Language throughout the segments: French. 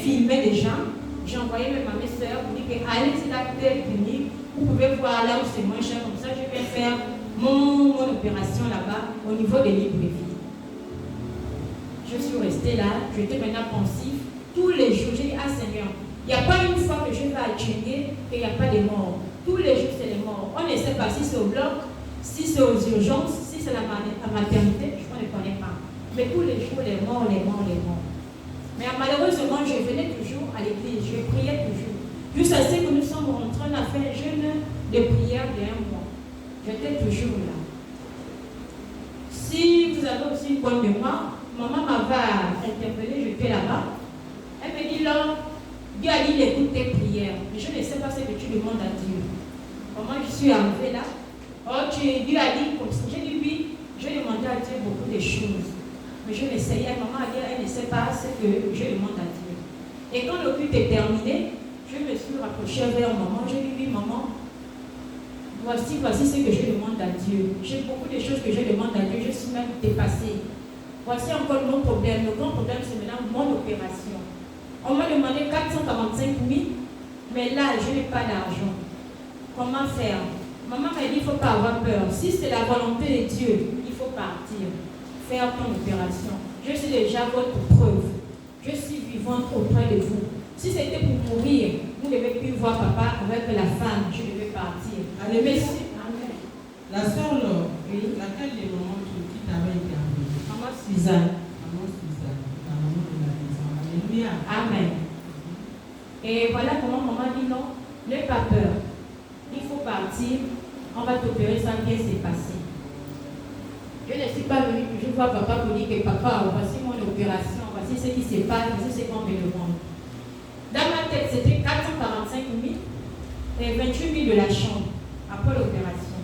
filmé des gens. J'ai envoyé même à mes soeurs pour dire que allez sur la telle clinique, vous pouvez voir là où c'est moins cher, comme ça je vais faire mon opération là-bas au niveau de Libreville. Je suis restée là, j'étais maintenant pensif. Tous les jours, j'ai dit, ah Seigneur, il n'y a pas une fois que je vais à Tchégué qu'il n'y a pas de morts. Tous les jours, c'est les morts. On ne sait pas si c'est au bloc, si c'est aux urgences, si c'est la maternité, je ne connais pas. Mais tous les jours, les morts, les morts, les morts. Mais malheureusement, je venais toujours à l'église, je priais toujours. Jusqu'à ce que nous sommes rentrés, on a fait un jeûne de prière de 1 mois. J'étais toujours là. Si vous avez aussi une bonne mémoire, maman m'avait interpellée, j'étais là-bas. Elle me dit là, Dieu a dit écoute tes prières. Mais je ne sais pas ce que tu demandes à Dieu. Comment je suis arrivée là? Oh, Dieu a dit comme ça. J'ai dit oui, j'ai demandé à Dieu beaucoup de choses. Mais je l'essayais, maman a dit, elle ne sait pas ce que je demande à Dieu. Et quand le culte est terminé, je me suis rapprochée vers maman. J'ai dit, oui, maman, voici ce que je demande à Dieu. J'ai beaucoup de choses que je demande à Dieu, je suis même dépassée. Voici encore mon problème. Le grand problème, c'est maintenant mon opération. On m'a demandé 445 000, mais là, je n'ai pas d'argent. Comment faire? Maman m'a dit, il ne faut pas avoir peur. Si c'est la volonté de Dieu, il faut partir. Faire ton opération. Je suis déjà votre preuve. Je suis vivante auprès de vous. Si c'était pour mourir, vous ne devez plus voir papa avec la femme. Je devais partir. Allez, merci. Amen. La sœur, oui. Laquelle des moments qui t'avait été envoyée? Maman Suzanne. Maman Suzanne, la maman de la maison. Alléluia. Amen. Et voilà comment maman dit non, n'aie pas peur. Il faut partir. On va t'opérer, ça bien s'est passé. Je ne suis pas venue toujours voir papa pour dire que papa, voici mon opération, voici ce qui se passe, voici ce qu'on me demande. Dans ma tête, c'était 445 000 et 28 000 de la chambre après l'opération.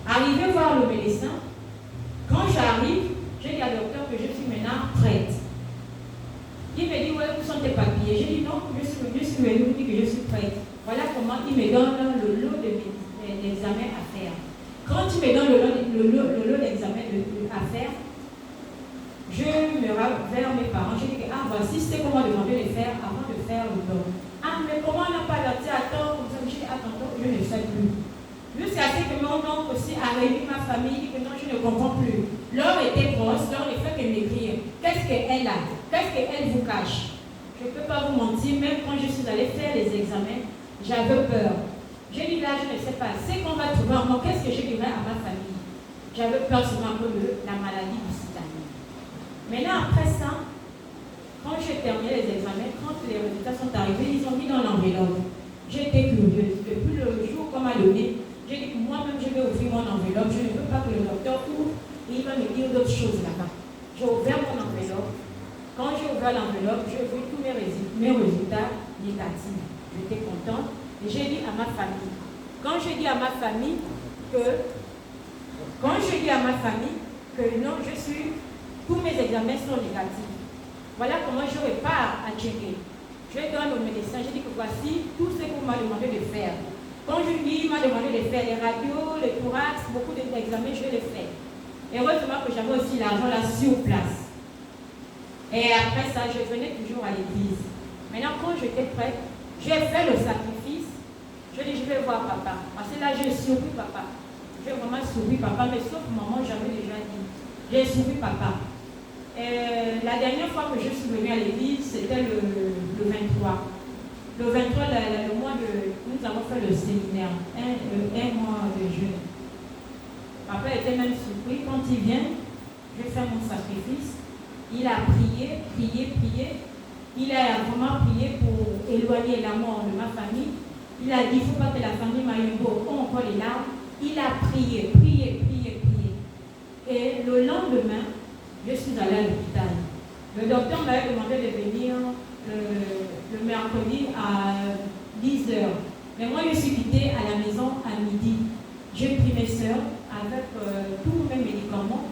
Arrivé voir le médecin, quand j'arrive, j'ai dit à docteur que je suis maintenant prête. Il me dit, ouais, où sont tes papiers? J'ai dit non, je suis venu vous dire que je suis prête. Voilà comment il me donne le lot d'examen à faire. Quand il me donne le lot d'examen à faire, je me rends vers mes parents. Je dis que, ah, voici ce qu'on m'a demandé de faire avant de faire le don. Ah, mais comment on n'a pas alerté à temps comme ça? Je dis, attends, je ne sais plus. Jusqu'à ce que mon oncle aussi a réuni ma famille, dit que non, je ne comprends plus. L'heure était grosse, l'heure ne fait que m'écrire. Qu'est-ce qu'elle a? Qu'est-ce qu'elle vous cache? Je ne peux pas vous mentir, même quand je suis allée faire les examens, j'avais peur. J'ai dit là, je ne sais pas, c'est qu'on va trouver en moi, qu'est-ce que je dirais à ma famille? J'avais peur seulement de la maladie du sida. Maintenant, après ça, quand j'ai terminé les examens, quand les résultats sont arrivés, ils ont mis dans l'enveloppe. J'ai été curieuse. Depuis le jour qu'on m'a donné, j'ai dit que moi-même, je vais ouvrir mon enveloppe. Je ne veux pas que le docteur ouvre et il va me dire d'autres choses là-bas. J'ai ouvert mon enveloppe. Quand j'ai ouvert l'enveloppe, j'ai vu tous mes résultats négatifs. J'étais contente. Et j'ai dit à ma famille. Quand j'ai dit à ma famille que non, tous mes examens sont négatifs. Voilà comment je repars à Tchégué. Je donne au médecin, je dis que voici tout ce qu'on m'a demandé de faire. Quand il m'a demandé de faire les radios, les thorax, beaucoup d'examens, je les fais. Heureusement que j'avais aussi l'argent là sur place. Et après ça, je venais toujours à l'église. Maintenant, quand j'étais prête, j'ai fait le sacrifice. Je dis, je vais voir papa. Parce que là, j'ai surpris papa. J'ai vraiment surpris papa, mais sauf maman, j'avais déjà dit. J'ai surpris papa. La dernière fois que je suis venue à l'église, c'était le 23. Le 23, le mois nous avons fait le séminaire, un mois de jeûne. Papa était même surpris. Quand il vient, je fais mon sacrifice. Il a prié. Il a vraiment prié pour éloigner la mort de ma famille. Il a dit, il ne faut pas que la famille Mayombo encore les larmes. Il a prié. Et le lendemain, je suis allée à l'hôpital. Le docteur m'avait demandé de venir le mercredi à 10h. Mais moi, je suis quittée à la maison à midi. J'ai pris mes soeurs avec tous mes médicaments,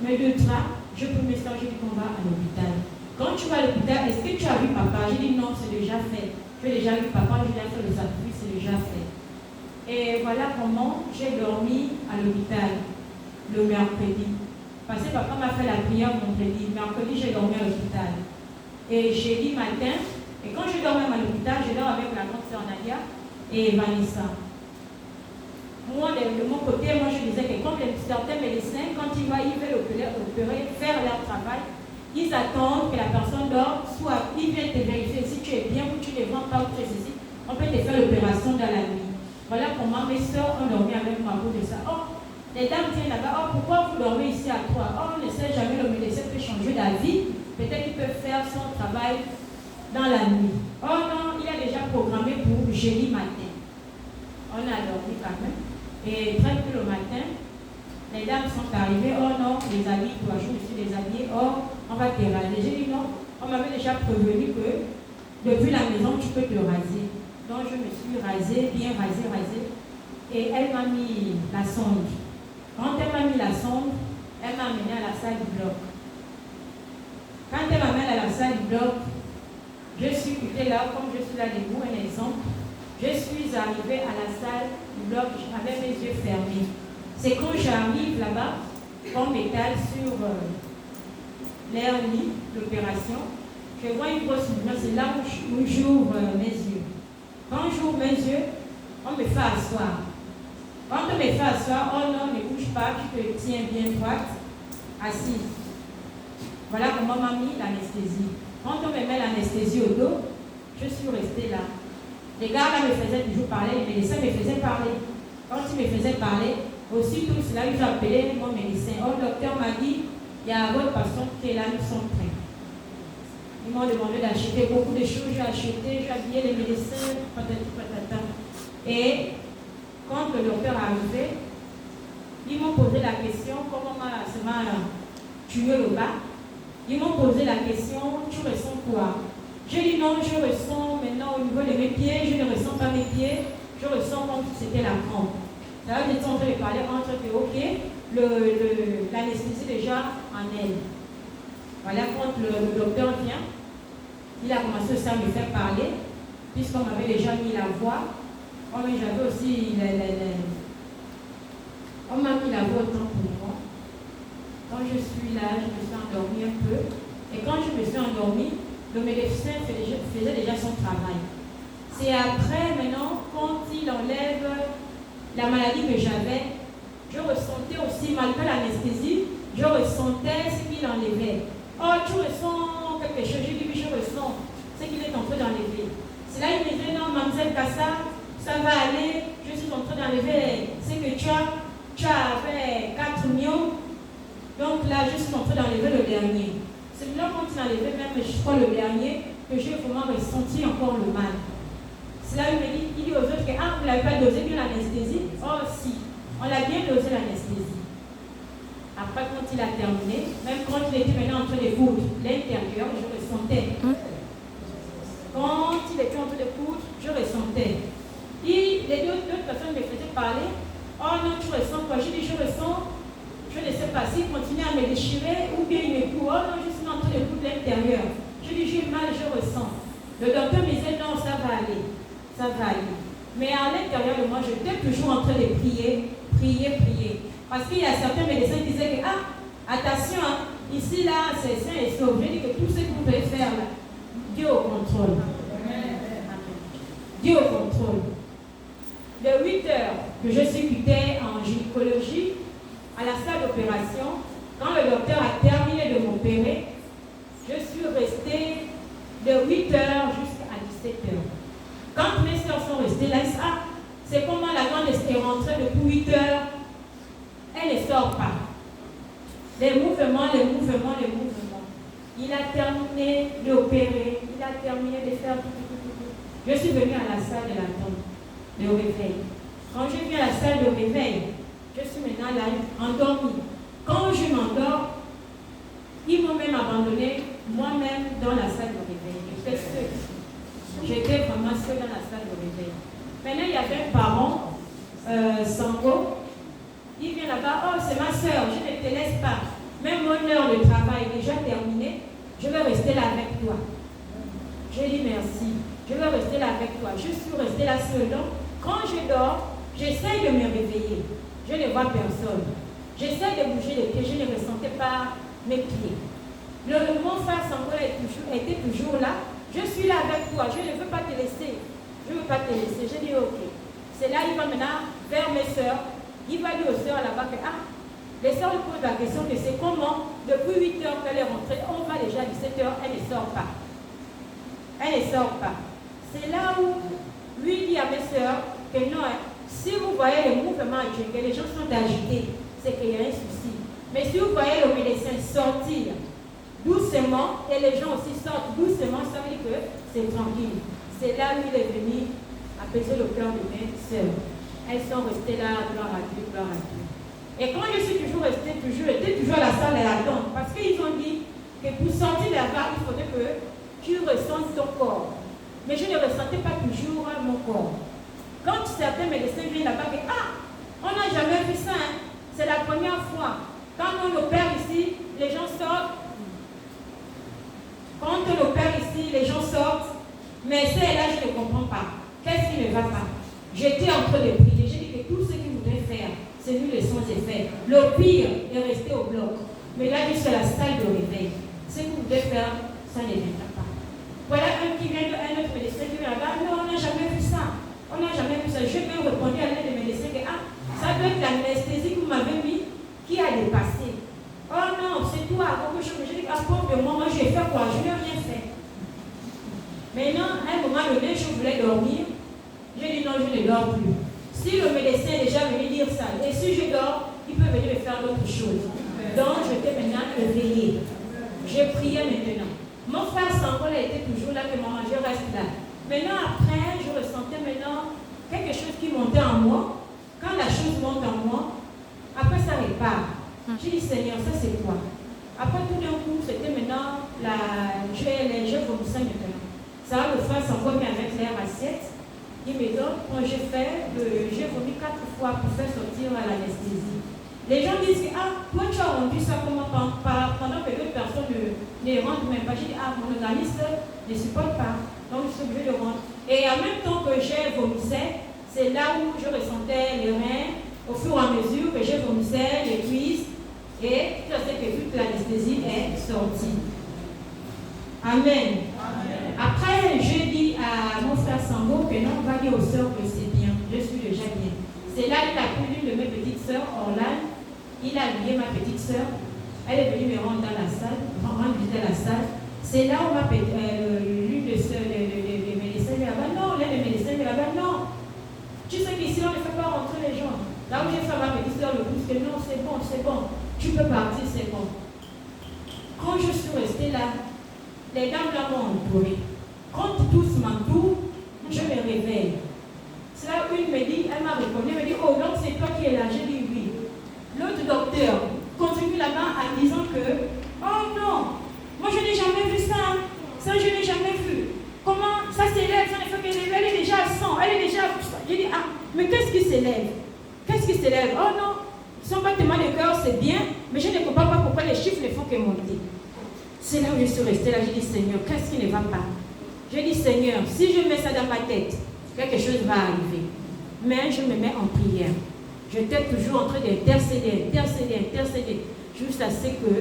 mes 2 draps. J'ai pris mes soeurs, j'ai dit qu'on va à l'hôpital. Quand tu vas à l'hôpital, est-ce que tu as vu papa? J'ai dit non, c'est déjà fait. J'ai déjà vu papa, j'ai déjà fait le sacrifice, c'est déjà fait. Et voilà comment j'ai dormi à l'hôpital le mercredi. Parce que papa m'a fait la prière vendredi. Mercredi, j'ai dormi à l'hôpital. et jeudi matin. Et quand je dors même à l'hôpital, je dors avec la grande sœur Nadia et Vanessa. Moi, de mon côté, moi je disais que comme certains médecins, quand ils veulent opérer, faire leur travail, ils attendent que la personne dorme, soit ils viennent te vérifier si tu es bien ou tu ne vends pas ou tu es ceci. On peut te faire l'opération dans la nuit. Voilà comment mes soeurs ont dormi avec moi pour de ça. Oh, les dames viennent là-bas, oh, pourquoi vous dormez ici à toi? Oh, on ne sait jamais, le médecin peut changer d'avis. Peut-être qu'il peut faire son travail dans la nuit. Oh non, il a déjà programmé pour jeudi matin. On a dormi quand même. Et très tôt le matin, les dames sont arrivées. Oh non, les habits, toi, je me suis déshabillée. Oh, on va te raser. J'ai dit non, on m'avait déjà prévenu que depuis la maison, tu peux te raser. Donc je me suis rasée, bien rasée. Et elle m'a mis la sonde. Quand elle m'a mis la sonde, elle m'a amenée à la salle du bloc. Quand elle m'amène à la salle du bloc, je suis quittée là, comme je suis là debout, un exemple. Je suis arrivée à la salle du bloc avec mes yeux fermés. C'est quand j'arrive là-bas, qu'on m'étale sur l'air lit, l'opération, je vois une grosse lumière, c'est là où j'ouvre mes yeux. Quand j'ouvre mes yeux, on me fait asseoir. Quand on me fait asseoir, oh non, ne bouge pas, tu te tiens bien droite, assise. Voilà comment on m'a mis l'anesthésie. Quand on me met l'anesthésie au dos, je suis restée là. Les gars là me faisaient toujours parler, les médecins me faisaient parler. Quand ils me faisaient parler, aussitôt c'est là que j'ai appelé mon médecin. Oh, le docteur m'a dit, il y a votre patient qui est là, nous sommes prêts. Ils m'ont demandé d'acheter beaucoup de choses, j'ai acheté, j'ai habillé les médecins, patata. Et quand le docteur est arrivé, ils m'ont posé la question, comment ça m'a tué le bas. Ils m'ont posé la question, tu ressens quoi? J'ai dit non, je ressens maintenant au niveau de mes pieds, je ne ressens pas mes pieds, je ressens comme si c'était la crampe. Là, j'étais en train de parler entre que, ok, l'anesthésie déjà en elle. Voilà, quand le docteur vient, il a commencé aussi à me faire parler, puisqu'on m'avait déjà mis la voix. Oh, mais j'avais aussi on m'a mis la voix autant pour moi. Quand je suis là, je me suis endormie un peu. Et quand je me suis endormie, le médecin faisait déjà son travail. C'est après, maintenant, quand il enlève la maladie que j'avais, je ressentais aussi, malgré l'anesthésie, je ressentais ce qu'il enlevait. Oh, tu ressens quelque chose? J'ai dit oui, je ressens ce qu'il est en train d'enlever. C'est là qu'il me disait, non, mademoiselle Kassa, ça va aller, je suis en train d'enlever ce que tu avais 4 millions. Donc là, je suis en train d'enlever le dernier. C'est là quand il enlevait même, je crois, le dernier, que j'ai vraiment ressenti encore le mal. C'est là où il dit aux autres que, ah, vous ne l'avez pas dosé bien l'anesthésie? Oh, si, on l'a bien dosé l'anesthésie. Après, quand il a terminé, même quand il était maintenant en train de coudre l'intérieur, je ressentais. Quand il était en train de coudre, je ressentais. Et les deux personnes me faisaient parler. Oh non, tu ressens quoi? J'ai dit, je ressens. Je ne sais pas s'il continue à me déchirer ou bien il me coud. Oh non, je suis en train de coudre l'intérieur. Je dis, j'ai mal, je ressens. Le docteur me disait, non, ça va aller. Ça va aller. Mais à l'intérieur de moi, j'étais toujours en train de prier. Parce qu'il y a certains médecins qui disaient que, ah, attention, hein, ici, là, c'est sain et sauf. Je dis que tout ce que vous pouvez faire, là, Dieu au contrôle. Dieu au contrôle. De 8 heures que je suis quittée en gynécologie, à la salle d'opération, quand le docteur a terminé de m'opérer, je suis restée de 8 heures jusqu'à 17 heures. Quand mes soeurs sont restées là, c'est comment la grande est rentrée depuis 8 heures, elle ne sort pas. Les mouvements. Il a terminé d'opérer, il a terminé de faire tout. Je suis venue à la salle de l'attente, de réveil. Quand je viens à la salle de réveil, je suis maintenant là, endormie. Quand je m'endors, ils m'ont même abandonné moi-même dans la salle de réveil. J'étais seule. J'étais vraiment seule dans la salle de réveil. Maintenant, il y avait un parent, Sango. Il vient là-bas, oh, c'est ma soeur, je ne te laisse pas. Même mon heure de travail est déjà terminée, je vais rester là avec toi. J'ai dit merci, je vais rester là avec toi. Je suis restée là seule. Donc, quand je dors, j'essaie de me réveiller. Je ne vois personne. J'essaie de bouger les pieds, je ne ressentais pas mes pieds. Mon frère Sango est était toujours là. Je suis là avec toi, je ne veux pas te laisser. Je ne veux pas te laisser. J'ai dit ok. C'est là, il va maintenant vers mes soeurs. Il va dire aux soeurs là-bas que, les soeurs lui posent la question que c'est comment, depuis 8 heures qu'elle est rentrée, on va déjà à 17 heures, elle ne sort pas. Elle ne sort pas. C'est là où lui dit à mes soeurs que non, si vous voyez le mouvement que les gens sont agités, c'est qu'il y a un souci. Mais si vous voyez le médecin sortir doucement et les gens aussi sortent doucement, ça veut dire que c'est tranquille. C'est là où il est venu apaiser le cœur de mes soeurs. Elles sont restées là, gloire à Dieu, gloire à Dieu. Et quand je suis toujours restée, j'étais toujours à la salle et attendre, parce qu'ils ont dit que pour sortir là-bas, il faudrait que tu ressentes ton corps. Mais je ne ressentais pas toujours mon corps. Quand certains médecins viennent là-bas, on n'a jamais vu ça, hein. C'est la première fois. Quand on opère ici, les gens sortent. Quand on opère ici, les gens sortent. Mais c'est là, je ne comprends pas. Qu'est-ce qui ne va pas? J'étais en train de prier. J'ai dit que tout ce qu'ils voudraient faire, c'est nous laissons et faire. Le pire est resté au bloc. Mais là, je suis à la salle de réveil. Ce que vous voulez faire, ça ne viendra pas. Voilà un qui vient, un autre médecin qui vient là-bas. Non, on n'a jamais vu ça. On n'a jamais vu ça. Je vais répondre à l'un des médecins que ça doit être l'anesthésie que vous m'avez mis qui a dépassé. Oh non, c'est toi. Quelque chose. J'ai dit, pauvre de moi, je vais faire quoi? Je n'ai rien fait. Maintenant, à un moment donné, je voulais dormir. J'ai dit non, je ne dors plus. Si le médecin est déjà venu dire ça, et si je dors, il peut venir me faire d'autres choses. Donc, je t'ai maintenant éveillée. J'ai prié maintenant. Mon frère Sangol était toujours là, que maman, je reste là. Maintenant, après, je ressentais maintenant quelque chose qui montait en moi. Quand la chose monte en moi, après ça repart. J'ai dit, Seigneur, ça c'est quoi? Après tout d'un coup, c'était maintenant, je vomissais maintenant. Ça va, le frère Sangol met avec l'air assiette. Il me donne, quand j'ai vomi 4 fois pour faire sortir à l'anesthésie. Les gens disent que, toi tu as rendu ça comment pendant que d'autres personnes ne rendent même pas. J'ai dit, mon organisme ne supporte pas. Donc je suis obligée de rendre. Et en même temps que j'ai vomissé, c'est là où je ressentais les reins, au fur et à mesure que je vomissais, les cuisses, et je sais que toute l'anesthésie est sortie. Amen. Après, je dis à mon frère Sango que non, on va dire aux sœurs que c'est bien, je suis déjà bien. C'est là qu'il a pris l'une de mes petites sœurs, Orlane, il a habillé ma petite sœur, elle est venue me rendre dans la salle, visiter la salle. C'est là où l'une des sœurs, les médecins là-bas, non, l'un des médecins là-bas, non. Tu sais qu'ici, on ne fait pas rentrer les gens. Là où j'ai fait ma petite sœur le pouce, que non, c'est bon, tu peux partir, c'est bon. Quand je suis restée là, les dames là m'ont entourée. Quand tous m'entourent, je me réveille. C'est là où une me dit, elle m'a reconnu, elle me dit, oh, donc c'est toi qui es là. J'ai dit oui. L'autre docteur continue là-bas en disant que, oh non, moi je n'ai jamais vu ça. Ça, je n'ai jamais vu. Comment ça s'élève, ça ne fait que s'élever, elle est déjà à 100, elle est déjà à 100. J'ai dit, mais qu'est-ce qui s'élève? Qu'est-ce qui s'élève? Oh non, son battement de cœur c'est bien, mais je ne comprends pas pourquoi les chiffres ne font que monter. C'est là où je suis restée là, j'ai dit, Seigneur, qu'est-ce qui ne va pas? J'ai dit, Seigneur, si je mets ça dans ma tête, quelque chose va arriver. Mais je me mets en prière. J'étais toujours en train d'intercéder, jusqu'à ce que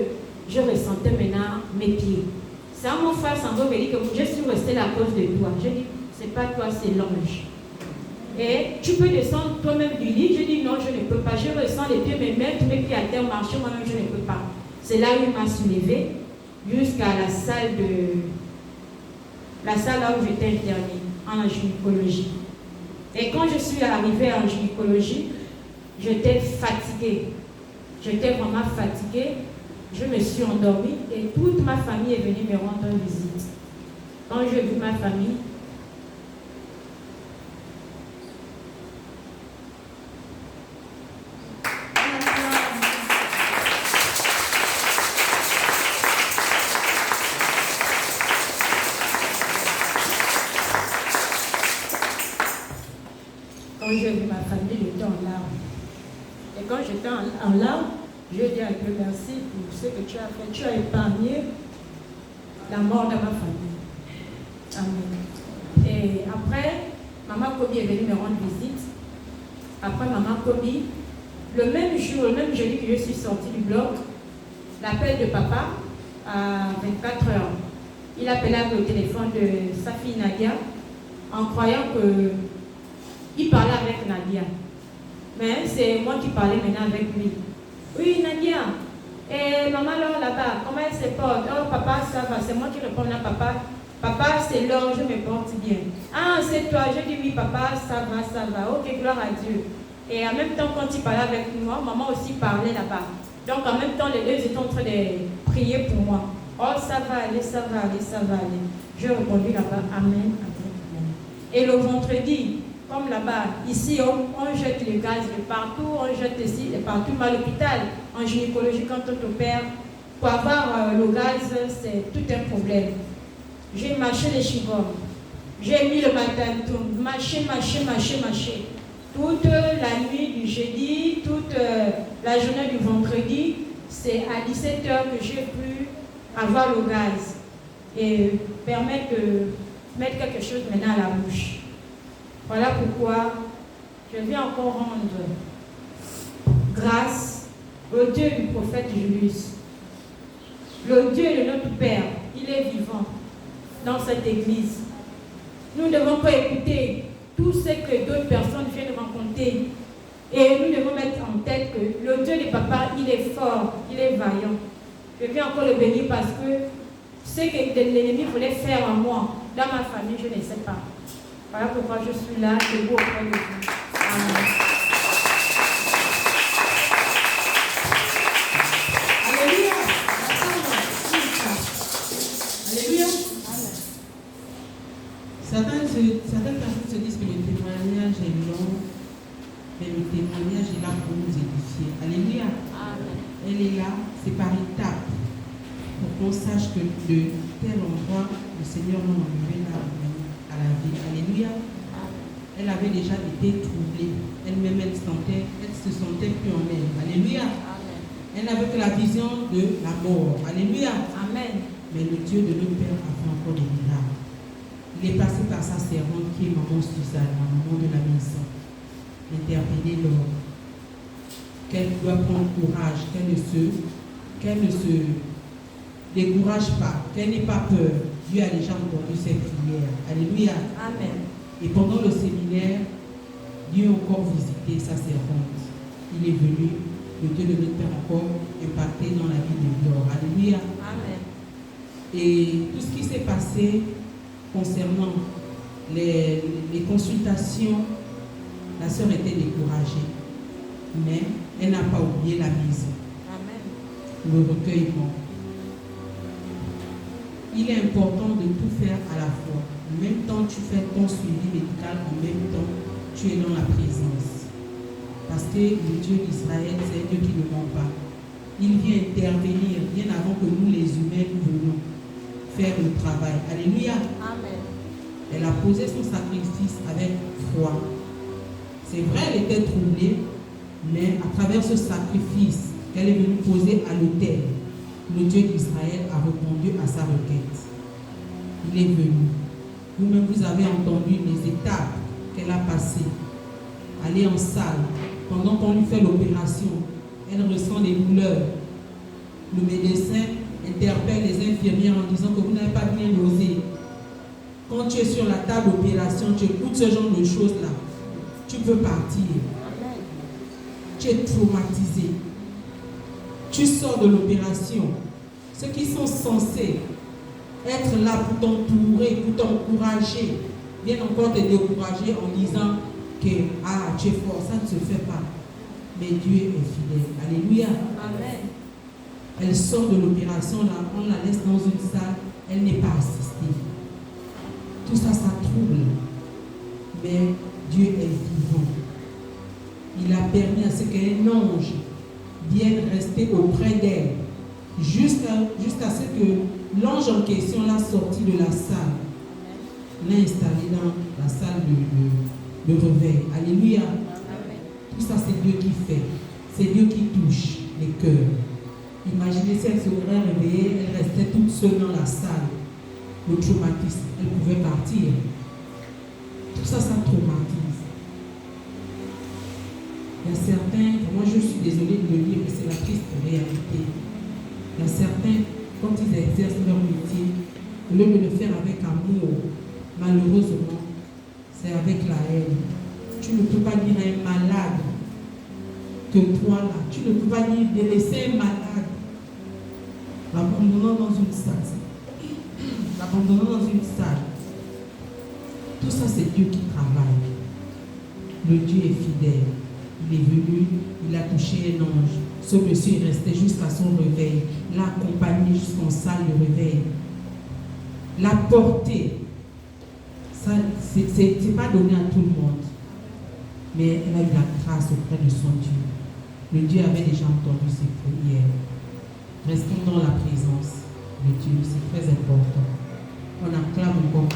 je ressentais maintenant mes pieds. C'est à mon frère Sandro me dit que je suis restée là à cause de toi. Je dis, c'est pas toi, c'est l'ange. Et tu peux descendre toi-même du lit. Je dis, non, je ne peux pas. Je ressens les pieds me mettre, mes pieds à terre, marcher, moi-même, je ne peux pas. C'est là où il m'a soulevée jusqu'à la salle là où j'étais internée, en gynécologie. Et quand je suis arrivée en gynécologie, j'étais fatiguée. J'étais vraiment fatiguée. Je me suis endormie et toute ma famille est venue me rendre visite. Quand j'ai vu ma famille, j'étais en larmes. Et quand j'étais en larmes, je dis à Dieu merci pour ce que tu as fait. Tu as épargné la mort de ma famille. Amen. Et après, Maman Kobi est venue me rendre visite. Après Maman Kobi, le même jour, le même jeudi que je suis sortie du bloc, l'appel de papa à 24 heures. il appela le téléphone de sa fille Nadia en croyant qu'il parlait avec Nadia. Mais c'est moi qui parlais maintenant avec lui. Oui, Nadia. Et maman là-bas, comment elle se porte? Oh, papa, ça va. C'est moi qui réponds à papa. Papa, c'est l'heure, je me porte bien. Ah, c'est toi. Je dis oui, papa, ça va, ça va. Ok, gloire à Dieu. Et en même temps, quand il parlait avec moi, maman aussi parlait là-bas. Donc, en même temps, les deux étaient en train de prier pour moi. Oh, ça va aller, ça va aller, ça va aller. Je répondis là-bas, amen, amen, amen. Et le vendredi, comme là-bas, ici, on jette le gaz de partout, on jette ici de partout. Mais à l'hôpital, en gynécologie, quand on opère, pour avoir le gaz, c'est tout un problème. J'ai marché les chigons. J'ai mis le matin, tout, marché. Toute la nuit du jeudi, toute la journée du vendredi, c'est à 17h que j'ai pu avoir le gaz et permettre de mettre quelque chose maintenant à la bouche. Voilà pourquoi je viens encore rendre grâce au Dieu du prophète Julius. Le Dieu de notre Père, il est vivant dans cette église. Nous ne devons pas écouter tout ce que d'autres personnes viennent raconter. Et nous devons mettre en tête que le Dieu de papa, il est fort, il est vaillant. Je viens encore le bénir parce que ce que l'ennemi voulait faire à moi, dans ma famille, je ne sais pas. Voilà pourquoi je suis là, debout auprès de vous. Amen. Alléluia. Alléluia. Certaines personnes se disent que le témoignage est long, mais le témoignage est là pour nous édifier. Alléluia. Amen. Elle est là, c'est par étapes, pour qu'on sache que de tel endroit, le Seigneur nous a enlevé là à la vie. Alléluia. Elle avait déjà été troublée. Elle-même, elle se sentait plus en elle. Alléluia. Amen. Elle n'avait que la vision de la mort. Alléluia. Amen. Mais le Dieu de notre Père a fait encore des miracles. Il est passé par sa servante qui est maman Suzanne, la maman de la maison. Intervenir l'homme. Qu'elle doit prendre courage, qu'elle ne se décourage pas, qu'elle n'ait pas peur. Dieu a déjà entendu ses prières. Alléluia. Amen. Et pendant le séminaire, Dieu a encore visité sa servante. Il est venu, le Dieu de notre Père encore impacté dans la vie de Laure. Alléluia. Amen. Et tout ce qui s'est passé concernant les consultations, la sœur était découragée. Mais elle n'a pas oublié la maison. Amen. Le recueillement. Il est important de tout faire à la fois. En même temps, tu fais ton suivi médical, en même temps, tu es dans la présence. Parce que le Dieu d'Israël, c'est un Dieu qui ne ment pas. Il vient intervenir bien avant que nous, les humains, nous venons faire le travail. Alléluia. Amen. Elle a posé son sacrifice avec foi. C'est vrai, elle était troublée, mais à travers ce sacrifice qu'elle est venue poser à l'autel, le Dieu d'Israël a répondu à sa requête. Il est venu. Vous-même, vous avez entendu les étapes qu'elle a passées. Aller en salle, pendant qu'on lui fait l'opération, elle ressent des douleurs. Le médecin interpelle les infirmières en disant que vous n'avez pas bien osé. Quand tu es sur la table d'opération, tu écoutes ce genre de choses-là. Tu peux partir. Amen. Tu es traumatisé. Tu sors de l'opération. Ceux qui sont censés être là pour t'entourer, pour t'encourager, viennent encore te décourager en disant que tu es fort, ça ne se fait pas. Mais Dieu est fidèle. Alléluia. Amen. Elle sort de l'opération, là, on la laisse dans une salle, elle n'est pas assistée. Tout ça, ça trouble. Mais Dieu est vivant. Il a permis à ce qu'un ange vienne rester auprès d'elle jusqu'à ce que l'ange en question l'a sorti de la salle, l'a installé dans la salle de réveil. Alléluia. Amen. Tout ça, c'est Dieu qui fait. C'est Dieu qui touche les cœurs. Imaginez si elle serait réveillée, elle restait toute seule dans la salle. Le traumatisme, elle pouvait partir. Tout ça, ça traumatise. Il y a certains, moi je suis désolée de le dire, mais c'est la triste réalité. Il y a certains, quand ils exercent leur métier, Au lieu de le faire avec amour, malheureusement, c'est avec la haine. Tu ne peux pas dire à un malade que toi là, tu ne peux pas dire de laisser un malade l'abandonnant dans une salle. L'abandonnant dans une salle. Tout ça, c'est Dieu qui travaille. Le Dieu est fidèle. Il est venu, il a touché un ange. Ce monsieur est resté jusqu'à son réveil. L'a accompagné jusqu'en salle de réveil. L'a porté. Ça, c'est pas donné à tout le monde. Mais elle a eu la grâce auprès de son Dieu. Le Dieu avait déjà entendu ses prières. Restons dans la présence de Dieu. C'est très important. On acclame encore.